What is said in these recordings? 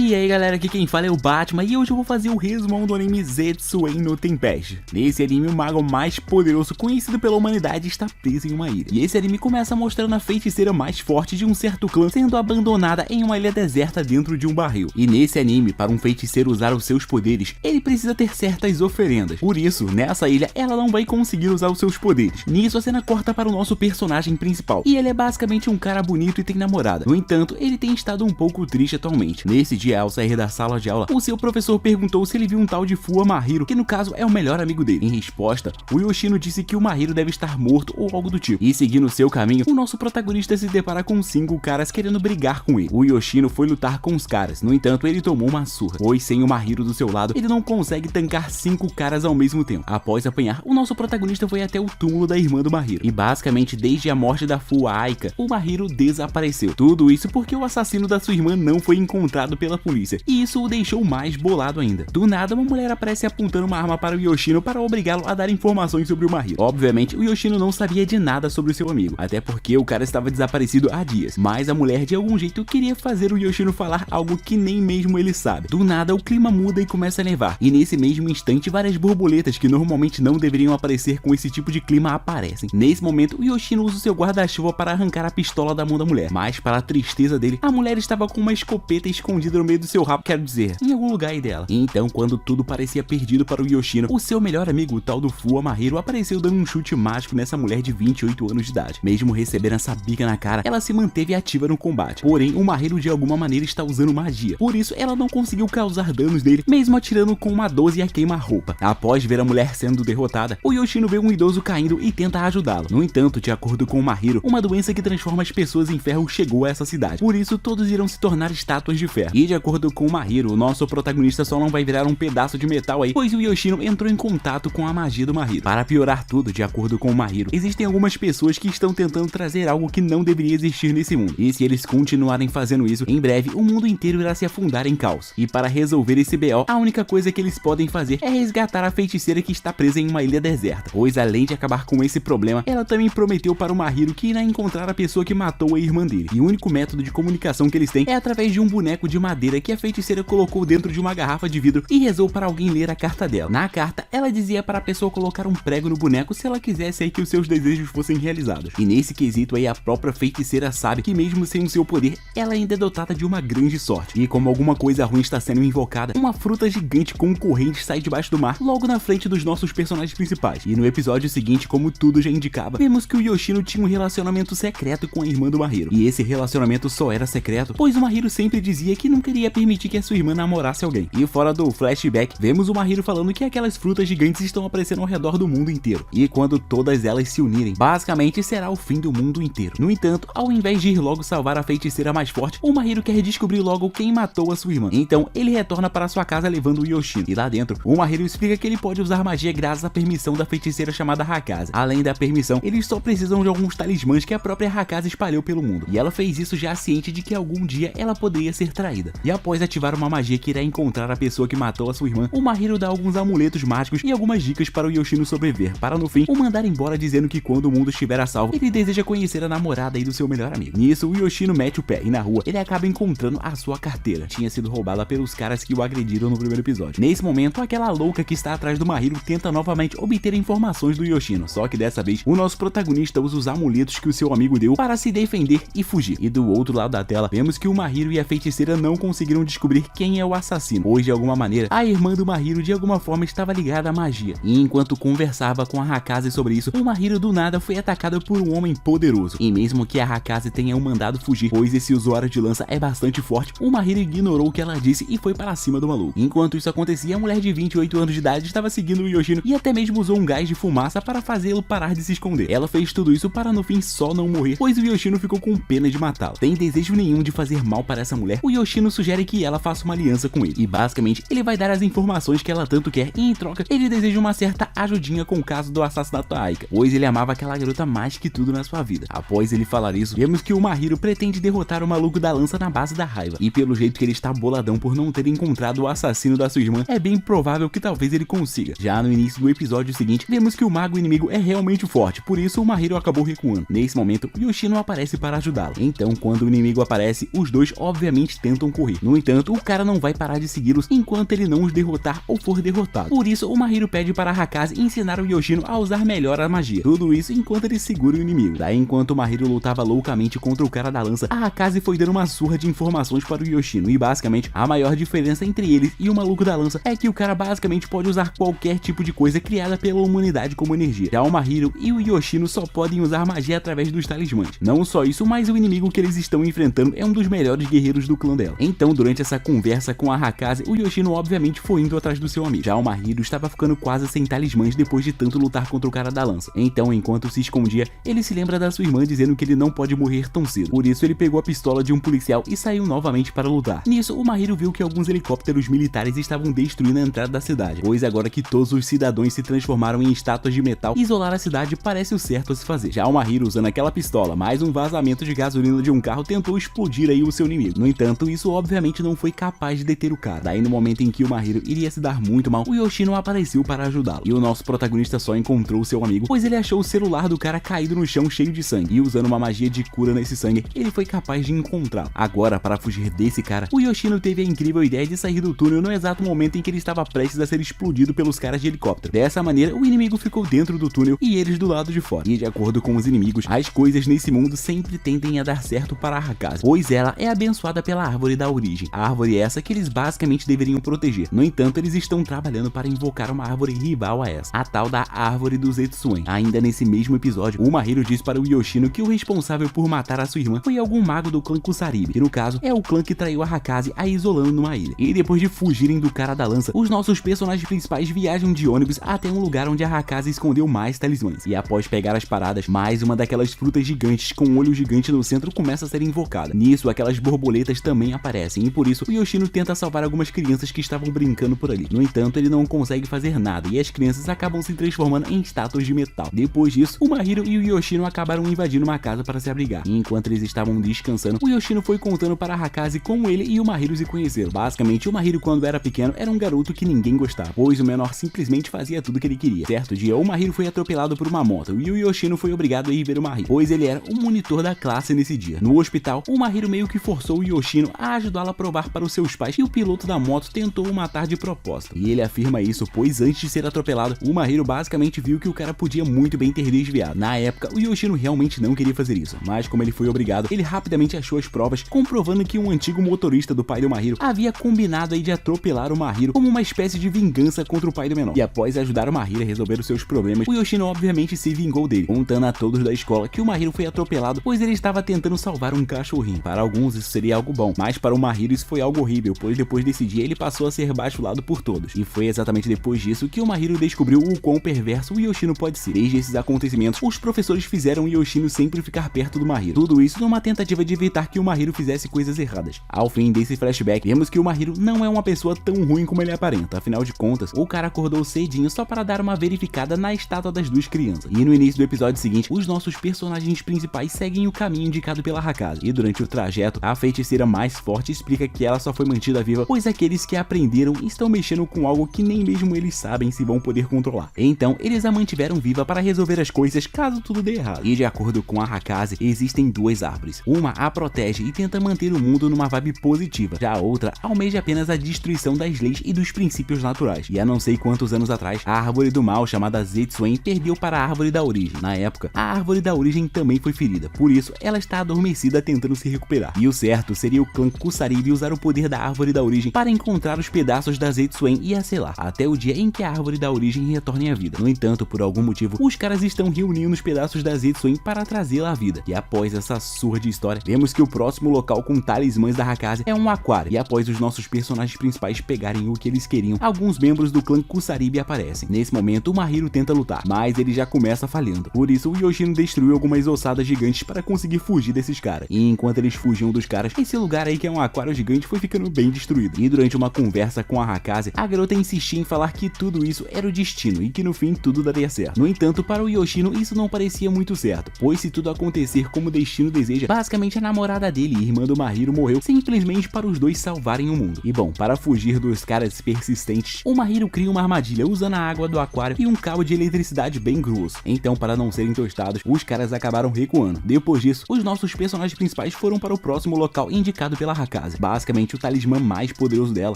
E aí galera, aqui quem fala é o Batman e hoje eu vou fazer o resumão do anime Zetsuen no Tempest. Nesse anime, o mago mais poderoso conhecido pela humanidade está preso em uma ilha. E esse anime começa mostrando a feiticeira mais forte de um certo clã sendo abandonada em uma ilha deserta dentro de um barril. E nesse anime, para um feiticeiro usar os seus poderes, ele precisa ter certas oferendas. Por isso, nessa ilha, ela não vai conseguir usar os seus poderes. Nisso, a cena corta para o nosso personagem principal. E ele é basicamente um cara bonito e tem namorada. No entanto, ele tem estado um pouco triste atualmente. Nesse dia, ao sair da sala de aula, o seu professor perguntou se ele viu um tal de Fua Mahiro, que no caso é o melhor amigo dele. Em resposta, o Yoshino disse que o Mahiro deve estar morto ou algo do tipo. E seguindo seu caminho, o nosso protagonista se depara com 5 caras querendo brigar com ele. O Yoshino foi lutar com os caras, no entanto ele tomou uma surra, pois sem o Mahiro do seu lado, ele não consegue tancar 5 caras ao mesmo tempo. Após apanhar, o nosso protagonista foi até o túmulo da irmã do Mahiro. E basicamente desde a morte da Fua Aika, o Mahiro desapareceu. Tudo isso porque o assassino da sua irmã não foi encontrado pela polícia, e isso o deixou mais bolado ainda. Do nada, uma mulher aparece apontando uma arma para o Yoshino para obrigá-lo a dar informações sobre o Mahiro. Obviamente, o Yoshino não sabia de nada sobre o seu amigo, até porque o cara estava desaparecido há dias, mas a mulher de algum jeito queria fazer o Yoshino falar algo que nem mesmo ele sabe. Do nada, o clima muda e começa a nevar, e nesse mesmo instante, várias borboletas que normalmente não deveriam aparecer com esse tipo de clima aparecem. Nesse momento, o Yoshino usa o seu guarda-chuva para arrancar a pistola da mão da mulher, mas para a tristeza dele, a mulher estava com uma escopeta escondida no meio do seu rabo, quero dizer, em algum lugar aí dela. E então, quando tudo parecia perdido para o Yoshino, o seu melhor amigo, o tal do Fua Mahiro, apareceu dando um chute mágico nessa mulher de 28 anos de idade. Mesmo recebendo essa bica na cara, ela se manteve ativa no combate. Porém, o Mahiro de alguma maneira está usando magia. Por isso, ela não conseguiu causar danos nele, mesmo atirando com uma 12 a queima-roupa. Após ver a mulher sendo derrotada, o Yoshino vê um idoso caindo e tenta ajudá-lo. No entanto, de acordo com o Mahiro, uma doença que transforma as pessoas em ferro chegou a essa cidade. Por isso, todos irão se tornar estátuas de ferro. E de acordo com o Mahiro, o nosso protagonista só não vai virar um pedaço de metal aí, pois o Yoshino entrou em contato com a magia do Mahiro. Para piorar tudo, de acordo com o Mahiro, existem algumas pessoas que estão tentando trazer algo que não deveria existir nesse mundo. E se eles continuarem fazendo isso, em breve o mundo inteiro irá se afundar em caos. E para resolver esse BO, a única coisa que eles podem fazer é resgatar a feiticeira que está presa em uma ilha deserta. Pois além de acabar com esse problema, ela também prometeu para o Mahiro que irá encontrar a pessoa que matou a irmã dele. E o único método de comunicação que eles têm é através de um boneco de madeira que a feiticeira colocou dentro de uma garrafa de vidro e rezou para alguém ler a carta dela. Na carta, ela dizia para a pessoa colocar um prego no boneco se ela quisesse aí que os seus desejos fossem realizados. E nesse quesito aí, a própria feiticeira sabe que mesmo sem o seu poder, ela ainda é dotada de uma grande sorte. E como alguma coisa ruim está sendo invocada, uma fruta gigante com corrente sai debaixo do mar, logo na frente dos nossos personagens principais. E no episódio seguinte, como tudo já indicava, vemos que o Yoshino tinha um relacionamento secreto com a irmã do Mahiro. E esse relacionamento só era secreto, pois o Mahiro sempre dizia que não queria permitir que a sua irmã namorasse alguém. E fora do flashback, vemos o Mahiro falando que aquelas frutas gigantes estão aparecendo ao redor do mundo inteiro. E quando todas elas se unirem, basicamente será o fim do mundo inteiro. No entanto, ao invés de ir logo salvar a feiticeira mais forte, o Mahiro quer descobrir logo quem matou a sua irmã. Então, ele retorna para sua casa levando o Yoshino. E lá dentro, o Mahiro explica que ele pode usar magia graças à permissão da feiticeira chamada Hakaze. Além da permissão, eles só precisam de alguns talismãs que a própria Hakaze espalhou pelo mundo. E ela fez isso já ciente de que algum dia ela poderia ser traída. E após ativar uma magia que irá encontrar a pessoa que matou a sua irmã, o Mahiro dá alguns amuletos mágicos e algumas dicas para o Yoshino sobreviver, para no fim o mandar embora dizendo que quando o mundo estiver a salvo, ele deseja conhecer a namorada aí do seu melhor amigo. Nisso, o Yoshino mete o pé e na rua, ele acaba encontrando a sua carteira. Tinha sido roubada pelos caras que o agrediram no primeiro episódio. Nesse momento, aquela louca que está atrás do Mahiro tenta novamente obter informações do Yoshino, só que dessa vez, o nosso protagonista usa os amuletos que o seu amigo deu para se defender e fugir. E do outro lado da tela, vemos que o Mahiro e a feiticeira não conseguiram descobrir quem é o assassino, pois de alguma maneira, a irmã do Mahiro de alguma forma estava ligada à magia. E enquanto conversava com a Hakaze sobre isso, o Mahiro do nada foi atacado por um homem poderoso. E mesmo que a Hakaze tenha o mandado fugir, pois esse usuário de lança é bastante forte, o Mahiro ignorou o que ela disse e foi para cima do maluco. Enquanto isso acontecia, a mulher de 28 anos de idade estava seguindo o Yoshino e até mesmo usou um gás de fumaça para fazê-lo parar de se esconder. Ela fez tudo isso para no fim só não morrer, pois o Yoshino ficou com pena de matá-la. Sem desejo nenhum de fazer mal para essa mulher, o Yoshino sugere que ela faça uma aliança com ele. E basicamente, ele vai dar as informações que ela tanto quer e em troca, ele deseja uma certa ajudinha com o caso do assassinato da Aika, pois ele amava aquela garota mais que tudo na sua vida. Após ele falar isso, vemos que o Mahiro pretende derrotar o maluco da lança na base da raiva. E pelo jeito que ele está boladão por não ter encontrado o assassino da sua irmã, é bem provável que talvez ele consiga. Já no início do episódio seguinte, vemos que o mago inimigo é realmente forte, por isso o Mahiro acabou recuando. Nesse momento, Yoshino aparece para ajudá-lo. Então, quando o inimigo aparece, os dois obviamente tentam correr. fugir. No entanto, o cara não vai parar de segui-los enquanto ele não os derrotar ou for derrotado. Por isso, o Mahiro pede para Hakaze ensinar o Yoshino a usar melhor a magia. Tudo isso enquanto ele segura o inimigo. Daí, enquanto o Mahiro lutava loucamente contra o cara da lança, a Hakaze foi dando uma surra de informações para o Yoshino. E basicamente, a maior diferença entre eles e o maluco da lança é que o cara basicamente pode usar qualquer tipo de coisa criada pela humanidade como energia. Já o Mahiro e o Yoshino só podem usar magia através dos talismãs. Não só isso, mas o inimigo que eles estão enfrentando é um dos melhores guerreiros do clã dela. Então, durante essa conversa com a Hakaze, o Yoshino obviamente foi indo atrás do seu amigo. Já o Mahiro estava ficando quase sem talismãs depois de tanto lutar contra o cara da lança. Então, enquanto se escondia, ele se lembra da sua irmã dizendo que ele não pode morrer tão cedo. Por isso, ele pegou a pistola de um policial e saiu novamente para lutar. Nisso, o Mahiro viu que alguns helicópteros militares estavam destruindo a entrada da cidade, pois agora que todos os cidadãos se transformaram em estátuas de metal, isolar a cidade parece o certo a se fazer. Já o Mahiro, usando aquela pistola, mais um vazamento de gasolina de um carro, tentou explodir aí o seu inimigo. No entanto, isso obviamente não foi capaz de deter o cara. Daí, no momento em que o Mahiro iria se dar muito mal, o Yoshino apareceu para ajudá-lo. E o nosso protagonista só encontrou o seu amigo, pois ele achou o celular do cara caído no chão cheio de sangue. E usando uma magia de cura nesse sangue, ele foi capaz de encontrá-lo. Agora, para fugir desse cara, o Yoshino teve a incrível ideia de sair do túnel no exato momento em que ele estava prestes a ser explodido pelos caras de helicóptero. Dessa maneira, o inimigo ficou dentro do túnel e eles do lado de fora. E de acordo com os inimigos, as coisas nesse mundo sempre tendem a dar certo para a Hakaze, pois ela é abençoada pela árvore da origem. A árvore essa que eles basicamente deveriam proteger. No entanto, eles estão trabalhando para invocar uma árvore rival a essa, a tal da árvore do Zetsuen. Ainda nesse mesmo episódio, o Mahiro diz para o Yoshino que o responsável por matar a sua irmã foi algum mago do clã Kusaribe, que no caso é o clã que traiu a Hakaze a isolando numa ilha. E depois de fugirem do cara da lança, os nossos personagens principais viajam de ônibus até um lugar onde a Hakaze escondeu mais talismãs. E após pegar as paradas, mais uma daquelas frutas gigantes com um olho gigante no centro começa a ser invocada. Nisso, aquelas borboletas também aparecem e por isso o Yoshino tenta salvar algumas crianças que estavam brincando por ali. No entanto, ele não consegue fazer nada e as crianças acabam se transformando em estátuas de metal. Depois disso, o Mahiro e o Yoshino acabaram invadindo uma casa para se abrigar. E enquanto eles estavam descansando, o Yoshino foi contando para a Hakaze como ele e o Mahiro se conheceram. Basicamente, o Mahiro quando era pequeno era um garoto que ninguém gostava, pois o menor simplesmente fazia tudo que ele queria. Certo dia, o Mahiro foi atropelado por uma moto e o Yoshino foi obrigado a ir ver o Mahiro, pois ele era o monitor da classe nesse dia. No hospital, o Mahiro meio que forçou o Yoshino a ajudá-lo a provar para os seus pais que o piloto da moto tentou o matar de propósito. E ele afirma isso, pois antes de ser atropelado, o Mahiro basicamente viu que o cara podia muito bem ter desviado. Na época, o Yoshino realmente não queria fazer isso, mas como ele foi obrigado, ele rapidamente achou as provas, comprovando que um antigo motorista do pai do Mahiro havia combinado aí de atropelar o Mahiro como uma espécie de vingança contra o pai do menor. E após ajudar o Mahiro a resolver os seus problemas, o Yoshino obviamente se vingou dele, contando a todos da escola que o Mahiro foi atropelado, pois ele estava tentando salvar um cachorrinho. Para alguns isso seria algo bom, mas para o Mahiro isso foi algo horrível, pois depois desse dia ele passou a ser bajulado por todos. E foi exatamente depois disso que o Mahiro descobriu o quão perverso o Yoshino pode ser. Desde esses acontecimentos, os professores fizeram o Yoshino sempre ficar perto do Mahiro. Tudo isso numa tentativa de evitar que o Mahiro fizesse coisas erradas. Ao fim desse flashback, vemos que o Mahiro não é uma pessoa tão ruim como ele aparenta. Afinal de contas, o cara acordou cedinho só para dar uma verificada na estátua das duas crianças. E no início do episódio seguinte, os nossos personagens principais seguem o caminho indicado pela Hakaze. E durante o trajeto, a feiticeira mais forte explica que ela só foi mantida viva, pois aqueles que aprenderam estão mexendo com algo que nem mesmo eles sabem se vão poder controlar. Então, eles a mantiveram viva para resolver as coisas caso tudo dê errado. E de acordo com a Hakaze, existem duas árvores. Uma a protege e tenta manter o mundo numa vibe positiva. Já a outra almeja apenas a destruição das leis e dos princípios naturais. E há não sei quantos anos atrás, a árvore do mal, chamada Zetsuen, perdeu para a árvore da origem. Na época, a árvore da origem também foi ferida. Por isso, ela está adormecida tentando se recuperar. E o certo seria o clã Kusaribe usar o poder da árvore da origem para encontrar os pedaços da Zetsuen e a selar, até o dia em que a árvore da origem retorne à vida. No entanto, por algum motivo, os caras estão reunindo os pedaços da Zetsuen para trazê-la à vida. E após essa surra de história, vemos que o próximo local com talismãs da Hakaze é um aquário. E após os nossos personagens principais pegarem o que eles queriam, alguns membros do clã Kusaribe aparecem. Nesse momento, o Mahiro tenta lutar, mas ele já começa falhando. Por isso, o Yoshino destruiu algumas ossadas gigantes para conseguir fugir desses caras. E enquanto eles fugiam dos caras, esse lugar aí que é um aquário gigante foi ficando bem destruído. E durante uma conversa com a Hakaze, a garota insistia em falar que tudo isso era o destino e que no fim tudo daria certo. No entanto, para o Yoshino isso não parecia muito certo, pois se tudo acontecer como o destino deseja, basicamente a namorada dele e irmã do Mahiro morreu simplesmente para os dois salvarem o mundo. E bom, para fugir dos caras persistentes, o Mahiro cria uma armadilha usando a água do aquário e um cabo de eletricidade bem grosso. Então, para não serem tostados, os caras acabaram recuando. Depois disso, os nossos personagens principais foram para o próximo local indicado pela Hakaze. Ahakase. Basicamente, o talismã mais poderoso dela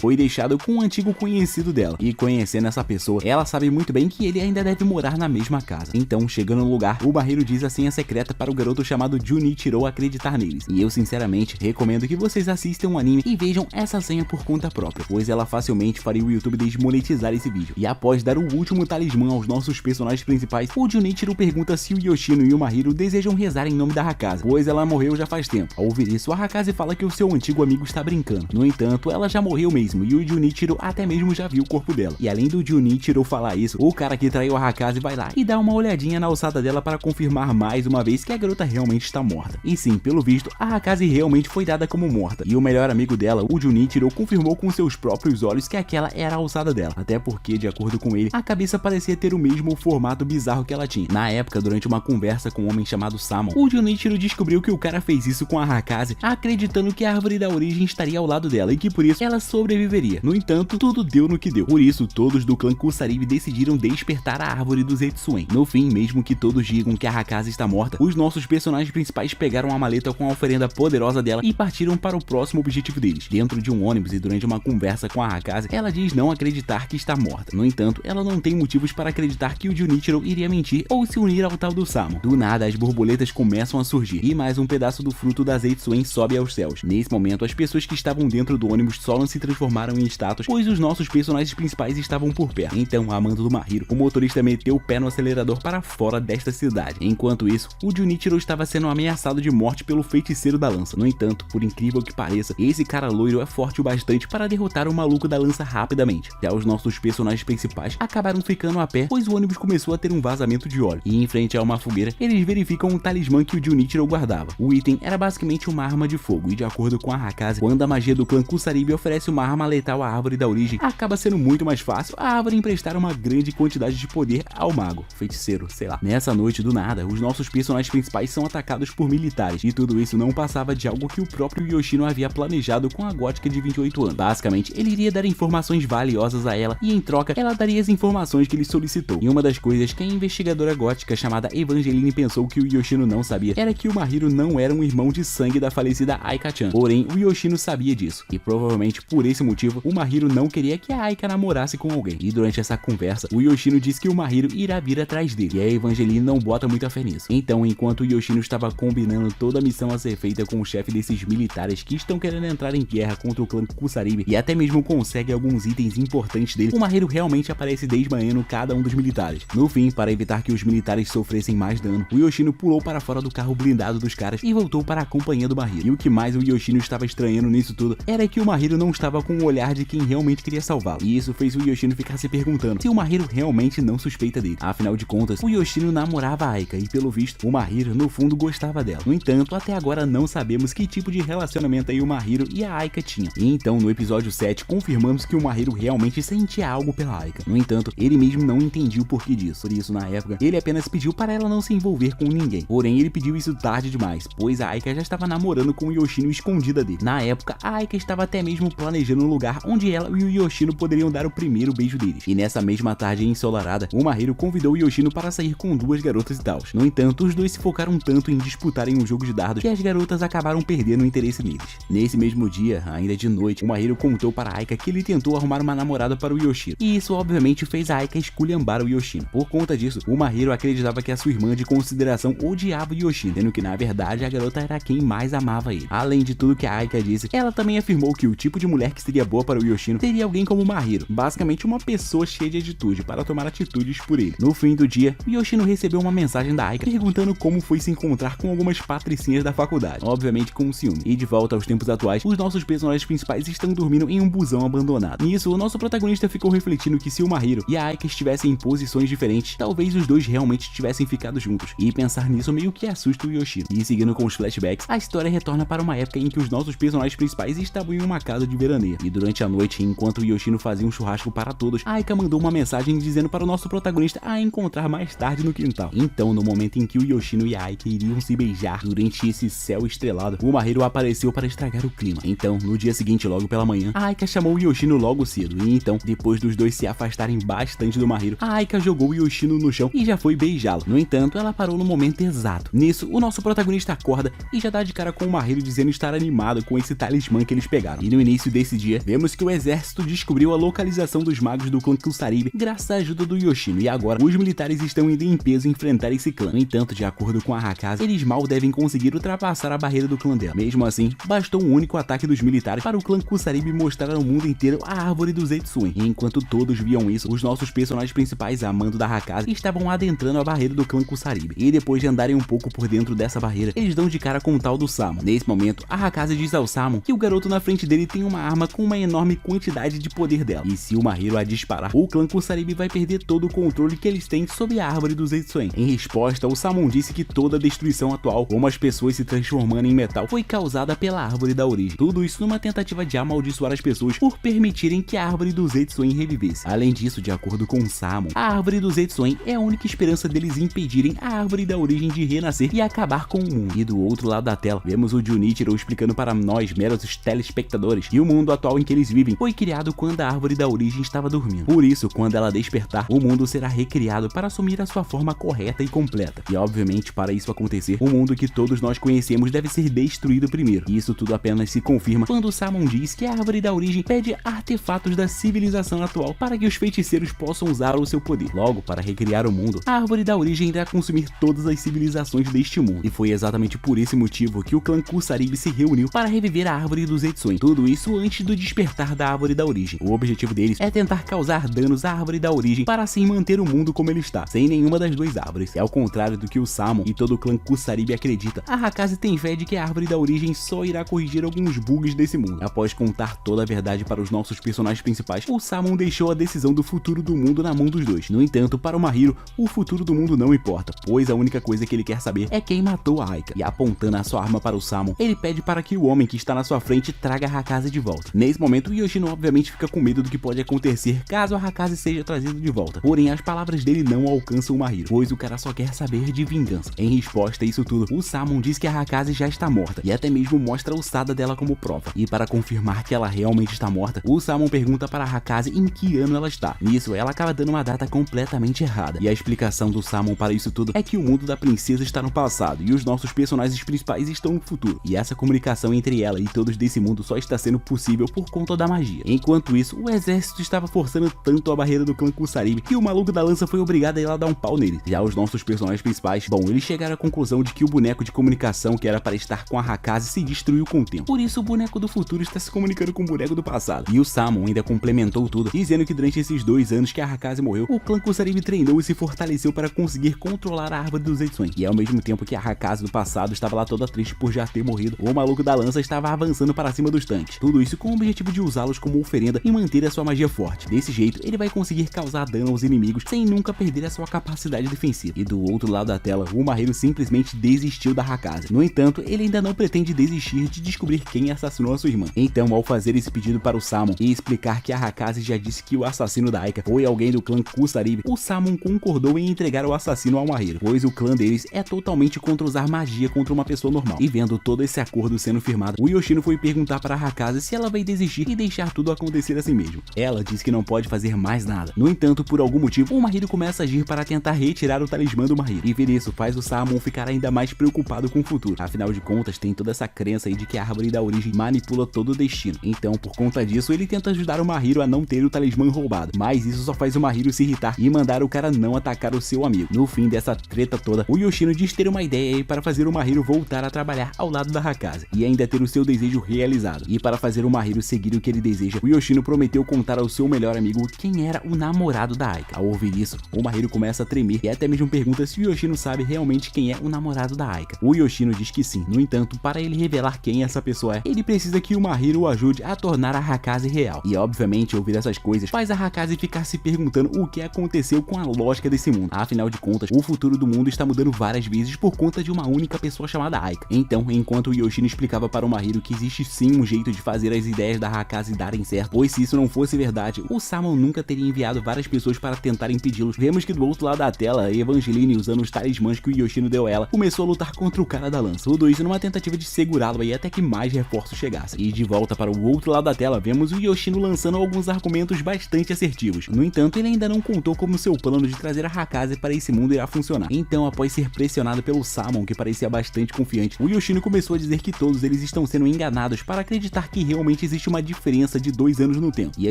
foi deixado com um antigo conhecido dela. E conhecendo essa pessoa, ela sabe muito bem que ele ainda deve morar na mesma casa. Então, chegando no lugar, o Mahiro diz a senha secreta para o garoto chamado Junichiro acreditar neles. E eu sinceramente recomendo que vocês assistam um anime e vejam essa senha por conta própria, pois ela facilmente faria o YouTube desmonetizar esse vídeo. E após dar o último talismã aos nossos personagens principais, o Junichiro pergunta se o Yoshino e o Mahiro desejam rezar em nome da Ahakase, pois ela morreu já faz tempo. Ao ouvir isso, a Ahakase fala que o seu antigo amigo está brincando. No entanto, ela já morreu mesmo e o Junichiro até mesmo já viu o corpo dela. E além do Junichiro falar isso, o cara que traiu a Ahakase vai lá e dá uma olhadinha na alçada dela para confirmar mais uma vez que a garota realmente está morta. E sim, pelo visto, a Ahakase realmente foi dada como morta. E o melhor amigo dela, o Junichiro, confirmou com seus próprios olhos que aquela era a alçada dela. Até porque, de acordo com ele, a cabeça parecia ter o mesmo formato bizarro que ela tinha. Na época, durante uma conversa com um homem chamado Samon, o Junichiro descobriu que o cara fez isso com a Ahakase, acreditando que a árvore da origem estaria ao lado dela e que por isso ela sobreviveria. No entanto, tudo deu no que deu. Por isso, todos do clã Kusaribi decidiram despertar a árvore dos Zetsuen. No fim, mesmo que todos digam que a Ahakase está morta, os nossos personagens principais pegaram a maleta com a oferenda poderosa dela e partiram para o próximo objetivo deles. Dentro de um ônibus e durante uma conversa com a Ahakase, ela diz não acreditar que está morta. No entanto, ela não tem motivos para acreditar que o Junichiro iria mentir ou se unir ao tal do Samon. Do nada, as borboletas começam a surgir e mais um pedaço do fruto da Zetsuen sobe aos céus. Nesse momento, as pessoas que estavam dentro do ônibus solo se transformaram em estátuas, pois os nossos personagens principais estavam por perto. Então, a mando do Mahiro, o motorista meteu o pé no acelerador para fora desta cidade. Enquanto isso, o Junichiro estava sendo ameaçado de morte pelo feiticeiro da lança. No entanto, por incrível que pareça, esse cara loiro é forte o bastante para derrotar o maluco da lança rapidamente. Já os nossos personagens principais acabaram ficando a pé, pois o ônibus começou a ter um vazamento de óleo. E em frente a uma fogueira, eles verificam um talismã que o Junichiro guardava. O item era basicamente uma arma de fogo e, de acordo com a Ahakase, quando a magia do clã Kusaribi oferece uma arma letal à árvore da origem, acaba sendo muito mais fácil a árvore emprestar uma grande quantidade de poder ao mago, feiticeiro, sei lá. Nessa noite, do nada, os nossos personagens principais são atacados por militares, e tudo isso não passava de algo que o próprio Yoshino havia planejado com a gótica de 28 anos. Basicamente, ele iria dar informações valiosas a ela, e em troca, ela daria as informações que ele solicitou. E uma das coisas que a investigadora gótica chamada Evangeline pensou que o Yoshino não sabia, era que o Mahiro não era um irmão de sangue da falecida Aika-chan. Porém, o Yoshino sabia disso, e provavelmente por esse motivo, o Mahiro não queria que a Aika namorasse com alguém. E durante essa conversa, o Yoshino disse que o Mahiro irá vir atrás dele, e a Evangeline não bota muita fé nisso. Então, enquanto o Yoshino estava combinando toda a missão a ser feita com o chefe desses militares que estão querendo entrar em guerra contra o clã Kusaribi, e até mesmo consegue alguns itens importantes dele, o Mahiro realmente aparece desmanhando cada um dos militares. No fim, para evitar que os militares sofressem mais dano, o Yoshino pulou para fora do carro blindado dos caras e voltou para a companhia do Mahiro. E o que mais o Yoshino estava estranhando nisso tudo era que o Mahiro não estava com o olhar de quem realmente queria salvá-lo. E isso fez o Yoshino ficar se perguntando se o Mahiro realmente não suspeita dele. Afinal de contas, o Yoshino namorava a Aika e, pelo visto, o Mahiro no fundo gostava dela. No entanto, até agora não sabemos que tipo de relacionamento aí o Mahiro e a Aika tinham. E então, no episódio 7, confirmamos que o Mahiro realmente sentia algo pela Aika. No entanto, ele mesmo não entendia o porquê disso. Por isso, na época, ele apenas pediu para ela não se envolver com ninguém. Porém, ele pediu isso tarde demais, pois a Aika já estava namorando com o Yoshino escondida dele. Na época, a Aika estava até mesmo planejando um lugar onde ela e o Yoshino poderiam dar o primeiro beijo deles. E nessa mesma tarde ensolarada, o Mahiro convidou o Yoshino para sair com duas garotas e tals. No entanto, os dois se focaram tanto em disputarem um jogo de dardos que as garotas acabaram perdendo o interesse neles. Nesse mesmo dia, ainda de noite, o Mahiro contou para a Aika que ele tentou arrumar uma namorada para o Yoshino. E isso obviamente fez a Aika esculhambar o Yoshino. Por conta disso, o Mahiro acreditava que a sua irmã de consideração odiava o Yoshino, sendo que na verdade a garota era quem mais amava ele. Além de tudo que a Aika disse, ela também afirmou que o tipo de mulher que seria boa para o Yoshino seria alguém como o Mahiro, basicamente uma pessoa cheia de atitude para tomar atitudes por ele. No fim do dia, o Yoshino recebeu uma mensagem da Aika perguntando como foi se encontrar com algumas patricinhas da faculdade, obviamente com ciúme. E de volta aos tempos atuais, os nossos personagens principais estão dormindo em um busão abandonado. Nisso, o nosso protagonista ficou refletindo que se o Mahiro e a Aika estivessem em posições diferentes, talvez os dois realmente tivessem ficado juntos. E pensar nisso meio que assusta o Yoshino. E seguindo com os flashbacks, a história retorna para uma época em que os nossos personagens principais estavam em uma casa de veraneio. E durante a noite, enquanto o Yoshino fazia um churrasco para todos, a Aika mandou uma mensagem dizendo para o nosso protagonista a encontrar mais tarde no quintal. Então, no momento em que o Yoshino e a Aika iriam se beijar durante esse céu estrelado, o Mahiro apareceu para estragar o clima. Então, no dia seguinte, logo pela manhã, a Aika chamou o Yoshino logo cedo. E então, depois dos dois se afastarem bastante do Mahiro, a Aika jogou o Yoshino no chão e já foi beijá-lo. No entanto, ela parou no momento exato. Nisso, o nosso protagonista acorda e já dá de cara com o Mahiro dizendo estar animado com esse talismã que eles pegaram. E no início desse dia, vemos que o exército descobriu a localização dos magos do clã Kusaribi graças à ajuda do Yoshino, e agora os militares estão indo em peso enfrentar esse clã. No entanto, de acordo com a Hakaze, eles mal devem conseguir ultrapassar a barreira do clã dela. Mesmo assim, bastou um único ataque dos militares para o clã Kusaribi mostrar ao mundo inteiro a árvore do Zetsuen. E enquanto todos viam isso, os nossos personagens principais, a mando da Hakaze, estavam adentrando a barreira do clã Kusaribi. E depois de andarem um pouco por dentro dessa barreira, eles dão de cara com o tal do Samon. Nesse momento, a Hakaze diz ao Samon que o garoto na frente dele tem uma arma com uma enorme quantidade de poder dela. E se o Mahiro a disparar, o clã Kusaribi vai perder todo o controle que eles têm sobre a árvore do Zetsuen. Em resposta, o Samon disse que toda a destruição atual, como as pessoas se transformando em metal, foi causada pela árvore da origem. Tudo isso numa tentativa de amaldiçoar as pessoas por permitirem que a árvore do Zetsuen revivesse. Além disso, de acordo com Samon, a árvore do Zetsuen é a única esperança deles impedirem a árvore da origem de renascer e acabar com o mundo. E do outro lado da tela, vemos o Junichiro explicando para nós, meros telespectadores, que o mundo atual em que eles vivem foi criado quando a árvore da origem estava dormindo. Por isso, quando ela despertar, o mundo será recriado para assumir a sua forma correta e completa. E obviamente, para isso acontecer, o mundo que todos nós conhecemos deve ser destruído primeiro. E isso tudo apenas se confirma quando Samon diz que a árvore da origem pede artefatos da civilização atual para que os feiticeiros possam usar o seu poder. Logo, para recriar o mundo, a árvore da origem irá consumir todas as civilizações deste mundo. E foi exatamente por esse motivo que o clã Kusaribi se reuniu para reviver a árvore do Zetsuen. Tudo isso antes do despertar da árvore da origem. O objetivo deles é tentar causar danos à árvore da origem para assim manter o mundo como ele está, sem nenhuma das duas árvores. E ao contrário do que o Samon e todo o clã Kusaribi acredita, a Hakaze tem fé de que a árvore da origem só irá corrigir alguns bugs desse mundo. Após contar toda a verdade para os nossos personagens principais, o Samon deixou a decisão do futuro do mundo na mão dos dois. No entanto, para o Mahiro, o futuro do mundo não importa, pois a única coisa que ele quer saber é quem matou a Aika. E apontando a sua arma para o Samon, ele pede para que o homem que está na sua frente traga a Hakaze de volta. Nesse momento, o Yoshino obviamente fica com medo do que pode acontecer caso a Hakaze seja trazida de volta. Porém, as palavras dele não alcançam o Mahiro, pois o cara só quer saber de vingança. Em resposta a isso tudo, o Samon diz que a Hakaze já está morta e até mesmo mostra a ossada dela como prova. E para confirmar que ela realmente está morta, o Samon pergunta para a Hakaze em que ano ela está. Nisso, ela acaba dando uma data completamente errada. E a explicação do Samon para isso tudo é que o mundo da princesa está no passado e os nossos personagens principais estão no futuro. E essa comunicação entre ela e todos desse mundo só está sendo possível por conta da magia. Enquanto isso, o exército estava forçando tanto a barreira do clã Kusaribi que o maluco da lança foi obrigado a ir lá dar um pau nele. Já os nossos personagens principais, bom, eles chegaram à conclusão de que o boneco de comunicação que era para estar com a Hakaze se destruiu com o tempo. Por isso, o boneco do futuro está se comunicando com o boneco do passado. E o Samon ainda complementou tudo, dizendo que durante esses 2 anos que a Hakaze morreu, o clã Kusaribi treinou e se fortaleceu para conseguir controlar a árvore do Zetsuen. E ao mesmo tempo que a Hakaze do passado estava lá toda triste por já ter morrido, o maluco da lança estava avançando para cima dos tanques. Tudo isso com o objetivo de usá-los como oferenda e manter a sua magia forte. Desse jeito, ele vai conseguir causar dano aos inimigos sem nunca perder a sua capacidade defensiva. E do outro lado da tela, o Mahiro simplesmente desistiu da Hakaze. No entanto, ele ainda não pretende desistir de descobrir quem assassinou a sua irmã. Então, ao fazer esse pedido para o Samon e explicar que a Hakaze já disse que o assassino da Aika foi alguém do clã Kusaribi, o Samon concordou em entregar o assassino ao Mahiro, pois o clã deles é totalmente contra usar magia contra uma pessoa normal. E vendo todo esse acordo sendo firmado, o Yoshino foi perguntar para a Hakaze se ela vai desistir e deixar tudo acontecer assim mesmo. Ela diz que não pode fazer mais nada. No entanto, por algum motivo, o Mahiro começa a agir para tentar retirar o talismã do Mahiro. E ver isso faz o Samon ficar ainda mais preocupado com o futuro. Afinal de contas, tem toda essa crença aí de que a árvore da origem manipula todo o destino. Então, por conta disso, ele tenta ajudar o Mahiro a não ter o talismã roubado. Mas isso só faz o Mahiro se irritar e mandar o cara não atacar o seu amigo. No fim dessa treta toda, o Yoshino diz ter uma ideia aí para fazer o Mahiro voltar a trabalhar ao lado da Hakaze e ainda ter o seu desejo realizado. E para fazer o Mahiro seguir o que ele deseja, o Yoshino prometeu contar ao seu melhor amigo quem era o namorado da Aika. Ao ouvir isso, o Mahiro começa a tremer e até mesmo pergunta se o Yoshino sabe realmente quem é o namorado da Aika. O Yoshino diz que sim. No entanto, para ele revelar quem essa pessoa é, ele precisa que o Mahiro o ajude a tornar a Hakaze real. E obviamente, ouvir essas coisas faz a Hakaze ficar se perguntando o que aconteceu com a lógica desse mundo. Afinal de contas, o futuro do mundo está mudando várias vezes por conta de uma única pessoa chamada Aika. Então, enquanto o Yoshino explicava para o Mahiro que existe sim um jeito de fazer as ideias da Hakaze darem certo, pois se isso não fosse verdade, o Samon nunca teria enviado várias pessoas para tentar impedi-los. Vemos que do outro lado da tela, a Evangeline, usando os talismãs que o Yoshino deu a ela, começou a lutar contra o cara da lança. Tudo isso numa tentativa de segurá-lo aí até que mais reforços chegassem. E de volta para o outro lado da tela, vemos o Yoshino lançando alguns argumentos bastante assertivos. No entanto, ele ainda não contou como seu plano de trazer a Hakaze para esse mundo irá funcionar. Então, após ser pressionado pelo Samon, que parecia bastante confiante, o Yoshino começou a dizer que todos eles estão sendo enganados para acreditar que realmente existe uma diferença de 2 anos no tempo. E a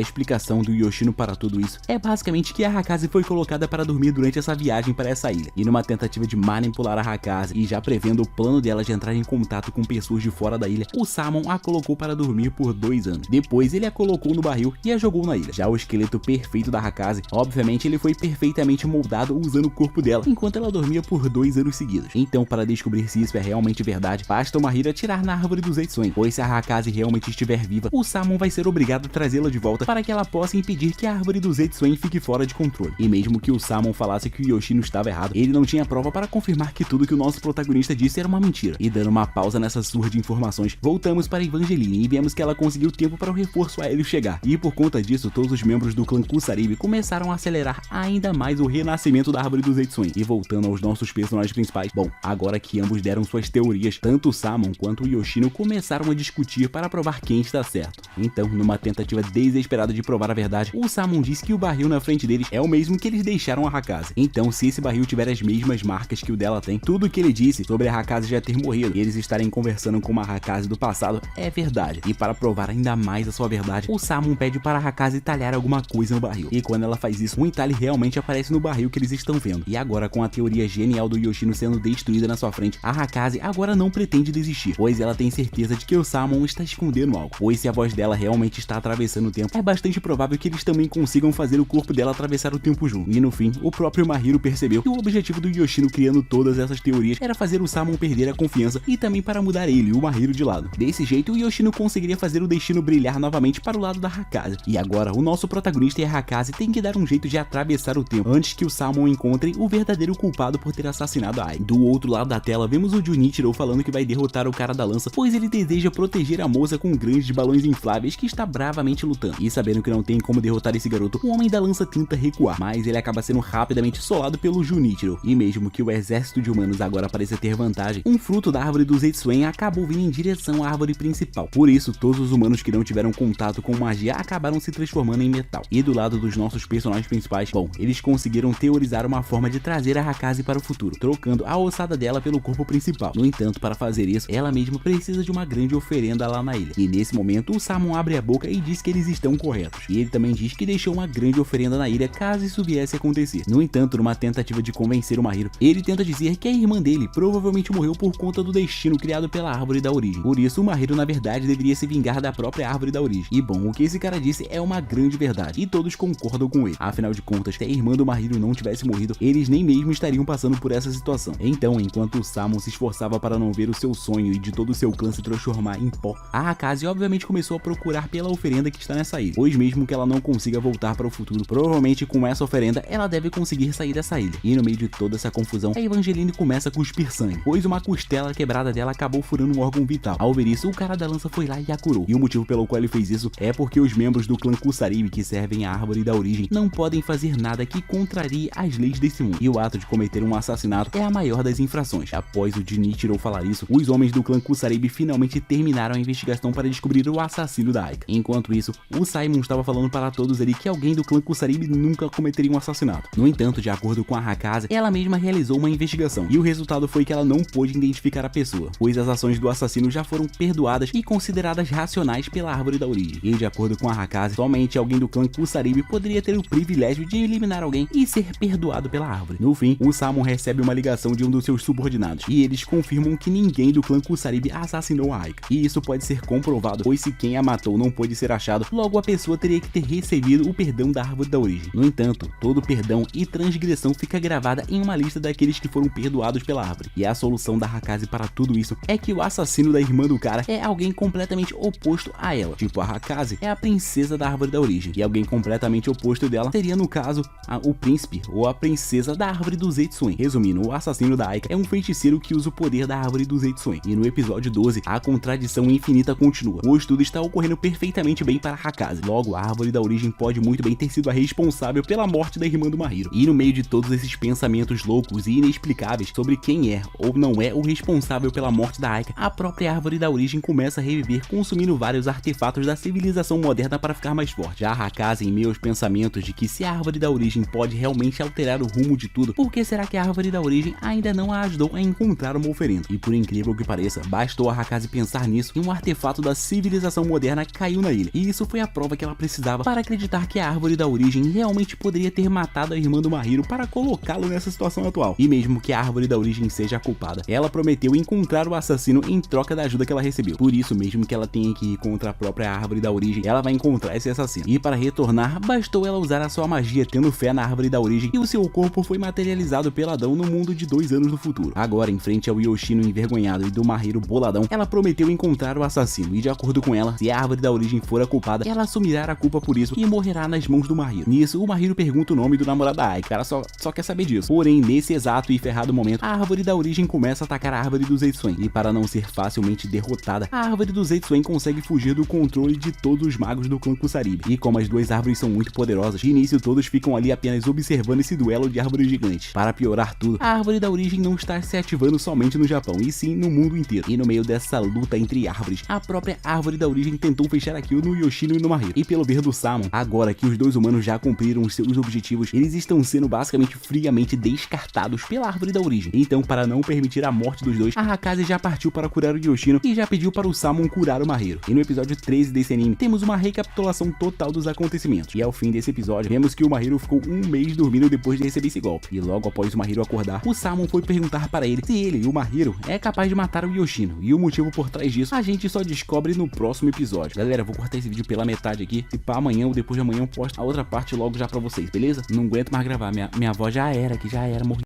explicação do Yoshino para tudo isso é basicamente que a Hakaze foi colocada para dormir durante essa viagem para essa ilha. E numa tentativa de manipular a Hakaze e já prevendo o plano dela de entrar em contato com pessoas de fora da ilha, o Samon a colocou para dormir por 2 anos. Depois ele a colocou no barril e a jogou na ilha. Já o esqueleto perfeito da Hakaze, obviamente ele foi perfeitamente moldado usando o corpo dela enquanto ela dormia por 2 anos seguidos. Então, para descobrir se isso é realmente verdade, basta o Mahiro atirar na árvore do Zetsuin, pois se a Hakaze realmente estiver viva, o Samon vai ser obrigado a trazê-la de volta para que ela possa impedir que a árvore do Zetsuin fique fora de controle. E mesmo que o Samon falasse que o Yoshino estava errado, ele não tinha prova para confirmar que tudo que o nosso protagonista disse era uma mentira. E dando uma pausa nessa surra de informações, voltamos para Evangeline e vemos que ela conseguiu tempo para o reforço aéreo chegar. E por conta disso, todos os membros do clã Kusaribe começaram a acelerar ainda mais o renascimento da árvore do Zetsuin. E voltando aos nossos personagens principais, bom, agora que ambos deram suas teorias, tanto o Samon quanto o Yoshino começaram a discutir para provar quem está certo. Então, numa tentativa desesperada de provar a verdade, o Samon disse que o barril na frente deles é o mesmo que eles deixaram a Hakaze. Então, se esse barril tiver as mesmas marcas que o dela tem, tudo que ele disse sobre a Hakaze já ter morrido e eles estarem conversando com uma Hakaze do passado é verdade. E para provar ainda mais a sua verdade, o Samon pede para a Hakaze talhar alguma coisa no barril. E quando ela faz isso, um entalhe realmente aparece no barril que eles estão vendo. E agora, com a teoria genial do Yoshino sendo destruída na sua frente, a Hakaze agora não pretende desistir, pois ela tem certeza de que o Samon está escondendo algo. Pois se a voz dela realmente está atravessando o tempo, é bastante provável que eles também consigam fazer o corpo dela atravessar o tempo junto. E no fim, o próprio Mahiro percebeu que o objetivo do Yoshino criando todas essas teorias era fazer o Samon perder a confiança e também para mudar ele, o Mahiro, de lado. Desse jeito, o Yoshino conseguiria fazer o destino brilhar novamente para o lado da Hakaze. E agora, o nosso protagonista e a Hakaze têm que dar um jeito de atravessar o tempo antes que o Samon encontre o verdadeiro culpado por ter assassinado a Ai. Do outro lado da tela, vemos o Junichiro falando que vai derrotar o cara da lança, pois ele deseja proteger a moça com grandes balões infláveis que está bravamente lutando. E sabendo que não tem como derrotar esse garoto, o homem da lança tenta recuar, mas ele acaba sendo rapidamente solado pelo Junichiro. E mesmo que o exército de humanos agora pareça ter vantagem, um fruto da árvore do Zetsuin acabou vindo em direção à árvore principal. Por isso, todos os humanos que não tiveram contato com magia acabaram se transformando em metal. E do lado dos nossos personagens principais, bom, eles conseguiram teorizar uma forma de trazer a Hakaze para o futuro, trocando a ossada dela pelo corpo principal. No entanto, para fazer isso, ela mesma precisa de uma grande oferenda lá na ilha. E nesse momento, o Samon abre a boca e diz que eles estão corretos. E ele também diz que deixou uma grande oferenda na ilha caso isso viesse a acontecer. No entanto, numa tentativa de convencer o Mahiro, ele tenta dizer que a irmã dele provavelmente morreu por conta do destino criado pela árvore da origem. Por isso, o Mahiro na verdade deveria se vingar da própria árvore da origem. E bom, o que esse cara disse é uma grande verdade, e todos concordam com ele. Afinal de contas, se a irmã do Mahiro não tivesse morrido, eles nem mesmo estariam passando por essa situação. Então, enquanto o Samon se esforçava para não ver o seu sonho e de todo o seu clã se transformar em pó, a Hakaze obviamente começou a procurar pela oferenda que está nessa ilha, pois mesmo que ela não consiga voltar para o futuro, provavelmente com essa oferenda ela deve conseguir sair dessa ilha. E no meio de toda essa confusão, a Evangeline começa a cuspir sangue, pois uma costela quebrada dela acabou furando um órgão vital. Ao ver isso, o cara da lança foi lá e a curou. E o motivo pelo qual ele fez isso é porque os membros do clã Kusaribe que servem a árvore da origem não podem fazer nada que contrarie as leis desse mundo. E o ato de cometer um assassinato é a maior das infrações. Após o Junichiro falar isso, os homens do clã Kusaribe finalmente terminaram a investigação para descobrir o assassino da Aika. Enquanto isso, o Simon estava falando para todos ali que alguém do clã Kusaribe nunca cometeria um assassinato. No entanto, de acordo com a Hakaze, ela mesma realizou uma investigação, e o resultado foi que ela não pôde identificar a pessoa, pois as ações do assassino já foram perdoadas e consideradas racionais pela árvore da origem. E de acordo com a Hakaze, somente alguém do clã Kusaribe poderia ter o privilégio de eliminar alguém e ser perdoado pela árvore. No fim, o Samon recebe uma ligação de um dos seus subordinados, e eles confirmam que ninguém do clã Kusaribe assassinou a Aika. E isso pode ser comprovado, pois se quem a matou não pôde ser achado, logo a pessoa teria que ter recebido o perdão da árvore da origem. No entanto, todo perdão e transgressão fica gravada em uma lista daqueles que foram perdoados pela árvore. E a solução da Hakaze para tudo isso é que o assassino da irmã do cara é alguém completamente oposto a ela. Tipo, a Hakaze é a princesa da árvore da origem, e alguém completamente oposto dela seria, no caso, o príncipe ou a princesa da árvore do Zetsuin. Resumindo, o assassino da Aika é um feiticeiro que usa o poder da árvore do Zetsuin. E no episódio 12, a contradição infinita continua, pois tudo está ocorrendo perfeitamente bem para Hakaze. Logo, a árvore da origem pode muito bem ter sido a responsável pela morte da irmã do Mahiro. E no meio de todos esses pensamentos loucos e inexplicáveis sobre quem é ou não é o responsável pela morte da Aika, a própria árvore da origem começa a reviver, consumindo vários artefatos da civilização moderna para ficar mais forte. Já a Hakaze, em meio aos pensamentos de que se a árvore da origem pode realmente alterar o rumo de tudo, por que será que a árvore da origem ainda não a ajudou a encontrar uma oferenda? E por incrível que pareça, bastou a Hakaze Akaze pensar nisso e um artefato da civilização moderna caiu na ilha, e isso foi a prova que ela precisava para acreditar que a árvore da origem realmente poderia ter matado a irmã do Mahiro para colocá-lo nessa situação atual. E mesmo que a árvore da origem seja a culpada, ela prometeu encontrar o assassino em troca da ajuda que ela recebeu. Por isso, mesmo que ela tenha que ir contra a própria árvore da origem, ela vai encontrar esse assassino. E para retornar, bastou ela usar a sua magia tendo fé na árvore da origem, e o seu corpo foi materializado pela Adão no mundo de 2 anos no futuro. Agora, em frente ao Yoshino envergonhado e do Mahiro boladão, ela prometeu encontrar o assassino, e de acordo com ela, se a árvore da origem for a culpada, ela assumirá a culpa por isso e morrerá nas mãos do Mahiro. Nisso, o Mahiro pergunta o nome do namorado da Ai, o cara só quer saber disso. Porém, nesse exato e ferrado momento, a árvore da origem começa a atacar a árvore do Zetsuen, e para não ser facilmente derrotada, a árvore do Zetsuen consegue fugir do controle de todos os magos do clã Kusaribe. E como as duas árvores são muito poderosas, de início todos ficam ali apenas observando esse duelo de árvores gigantes. Para piorar tudo, a árvore da origem não está se ativando somente no Japão, e sim no mundo inteiro. E no meio dessa luta entre árvores, a própria árvore da origem tentou fechar a kill no Yoshino e no Mahiro. E pelo ver do Samon, agora que os dois humanos já cumpriram os seus objetivos, eles estão sendo basicamente friamente descartados pela árvore da origem. Então, para não permitir a morte dos dois, a Akaze já partiu para curar o Yoshino e já pediu para o Samon curar o Mahiro. E no episódio 13 desse anime, temos uma recapitulação total dos acontecimentos. E ao fim desse episódio, vemos que o Mahiro ficou 1 mês dormindo depois de receber esse golpe. E logo após o Mahiro acordar, o Samon foi perguntar para ele se ele, o Mahiro, é capaz de matar o Yoshino. E o motivo por trás disso, a gente só descobre no próximo episódio. Galera, eu vou cortar esse vídeo pela metade aqui, e para amanhã ou depois de amanhã eu posto a outra parte logo já pra vocês, beleza? Não aguento mais gravar, minha voz já era, morri.